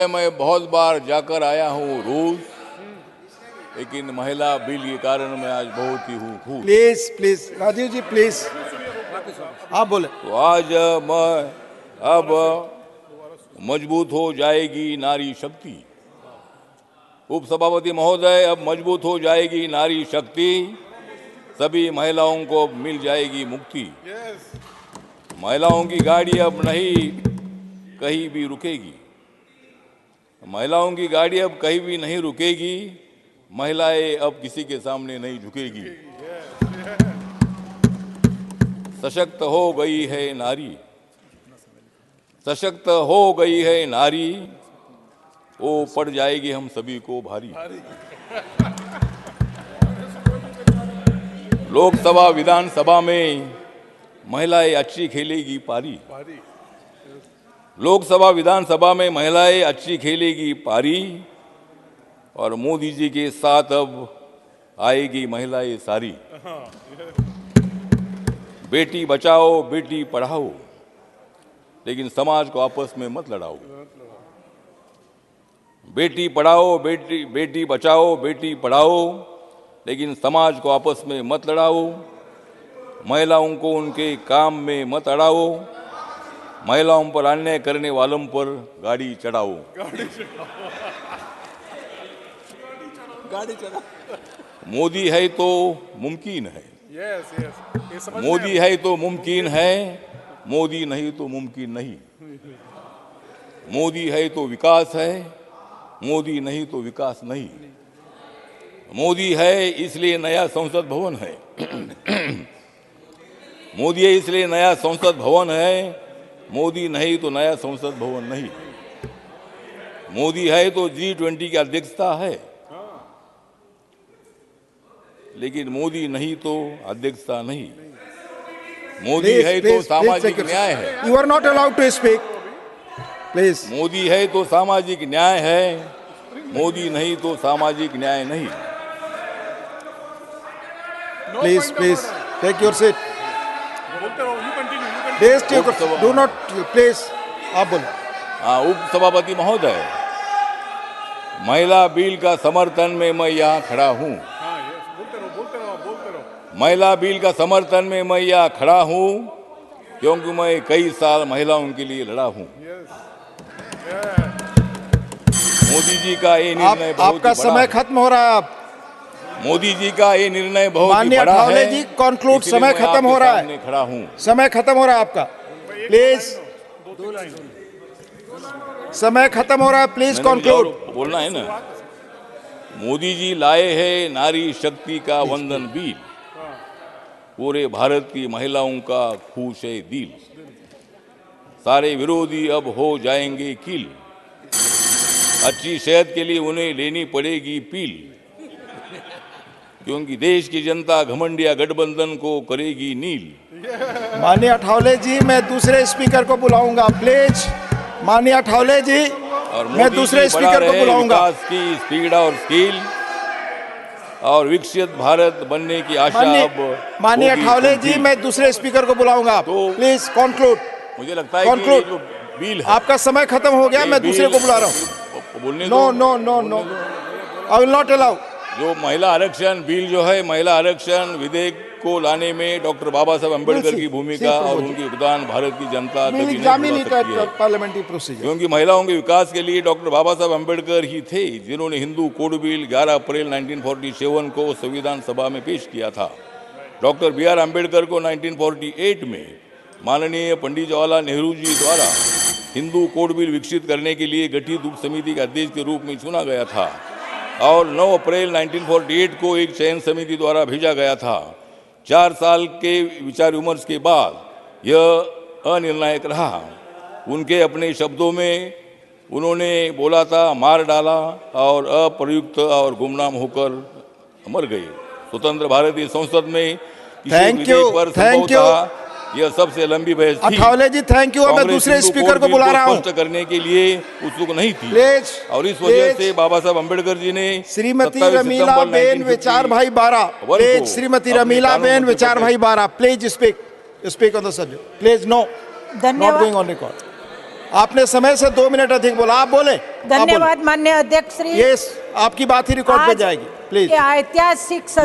मैं बहुत बार जाकर आया हूँ रूस, लेकिन महिला बिल के कारण मैं आज बहुत ही हूँ खुश। Please please Rajiv ji please आप बोले। तो आज मैं अब मजबूत हो जाएगी नारी शक्ति। उपसभापति महोदय, अब मजबूत हो जाएगी नारी शक्ति, सभी महिलाओं को अब मिल जाएगी मुक्ति। महिलाओं की गाड़ी अब नहीं कहीं भी रुकेगी। महिलाओं की गाड़ी अब कहीं भी नहीं रुकेगी। महिलाएं अब किसी के सामने नहीं झुकेगी। सशक्त हो गई है नारी, सशक्त हो गई है नारी, वो पड़ जाएगी हम सभी को भारी। लोकसभा विधानसभा में महिलाएं अच्छी खेलेगी पारी। लोकसभा विधानसभा में महिलाएं अच्छी खेलेगी पारी, और मोदी जी के साथ अब आएगी महिलाएं सारी। बेटी बचाओ बेटी पढ़ाओ, लेकिन समाज को आपस में मत लड़ाओ। बेटी पढ़ाओ बेटी बचाओ बेटी पढ़ाओ, लेकिन समाज को आपस में मत लड़ाओ। महिलाओं को उनके काम में मत अड़ाओ। महिलाओं पर अन्याय करने वालों पर गाड़ी चढ़ाओ। मोदी है तो मुमकिन है। मोदी है तो मुमकिन है, मोदी नहीं तो मुमकिन नहीं। मोदी है तो विकास है, मोदी नहीं तो विकास नहीं। मोदी है इसलिए नया संसद भवन है। मोदी है इसलिए नया संसद भवन है, मोदी नहीं तो नया संसद भवन नहीं। मोदी है तो G20 की अध्यक्षता है, लेकिन मोदी नहीं तो अध्यक्षता नहीं। मोदी है तो सामाजिक न्याय है। You are not allowed to speak please. Modi है तो सामाजिक न्याय है, मोदी नहीं तो सामाजिक न्याय नहीं। Please please take your seat. Do not please आप बोलो। हाँ, उपसभापति महोदय, महिला बिल का समर्थन में मैं यहाँ खड़ा हूँ। महिला बिल का समर्थन में मैं यहाँ खड़ा हूँ, क्योंकि मैं कई साल महिलाओं के लिए लड़ा हूँ। मोदी जी का ये निर्णय बहुत आपका समय खत्म हो रहा है। आप मोदी जी का ये निर्णय बहुत ही माननीय बड़ा है। जी कंक्लूड। समय खत्म हो रहा है। खड़ा हूँ। समय खत्म हो रहा है आपका। प्लीज समय खत्म हो रहा है। Please conclude. बोलना है ना। मोदी जी लाए हैं नारी शक्ति का वंदन बिल, पूरे भारत की महिलाओं का खुश है दिल। सारे विरोधी अब हो जाएंगे किल, अच्छी सेहत के लिए उन्हें लेनी पड़ेगी पील, क्योंकि देश की जनता घमंडिया गठबंधन को करेगी नील। माननीय अठावले जी, मैं दूसरे स्पीकर को बुलाऊंगा प्लीज। माननीय अठावले जी, और मैं दूसरे स्पीकर को बुलाऊंगा। विकास की स्पीड और स्किल और विकसित भारत बनने की आशा अब। माननीय अठावले जी, मैं दूसरे स्पीकर को बुलाऊंगा। तो प्लीज कंक्लूड। मुझे लगता है कि जो बिल है, आपका समय खत्म हो गया। मैं दूसरे को बुला रहा हूँ। बोलने no no no no, I will not allow. जो महिला आरक्षण बिल जो है, महिला आरक्षण विधेयक को लाने में डॉक्टर बाबा साहब अम्बेडकर की भूमिका और उनकी योगदान भारत की जनता कभी नहीं भुला सकती है। पार्लियामेंट्री प्रोसीजर, क्योंकि महिलाओं के विकास के लिए डॉक्टर बाबा साहब अम्बेडकर ही थे जिन्होंने हिंदू कोड बिल 11 अप्रैल 1947 को संविधान सभा में पेश किया था। डॉक्टर BR अम्बेडकर को 1948 में माननीय पंडित जवाहरलाल नेहरू जी द्वारा हिंदू कोड बिल विकसित करने के लिए गठित उप समिति के अध्यक्ष के रूप में चुना गया था, और 9 अप्रैल 1948 को एक चयन समिति द्वारा भेजा गया था। 4 साल के विचार विमर्श के बाद यह अनिर्णायक रहा। उनके अपने शब्दों में उन्होंने बोला था, मार डाला और अप्रयुक्त और गुमनाम होकर मर गए। स्वतंत्र भारतीय संसद में किसी विधेयक पर संभवतः यह सबसे लंबी बहस थी। अठावले जी थैंक यू। मैं दूसरे स्पीकर को बुला रहा हूँ। स्पष्ट करने के लिए उत्सुक नहीं थी, प्लीज। और इस वजह से बाबा साहब अम्बेडकर जी ने श्रीमती रमीला बेन विचार भाई 12 प्लीज। श्रीमती रमीला बेन विचार भाई 12 please speak on the subject please. No, not going on record. आपने समय से 2 मिनट अधिक बोला, आप बोले। आप बोले। धन्यवाद माननीय अध्यक्ष श्री। ये आपकी बात ही रिकॉर्ड पे आज जाएगी, प्लीज। के ऐतिहासिक सदन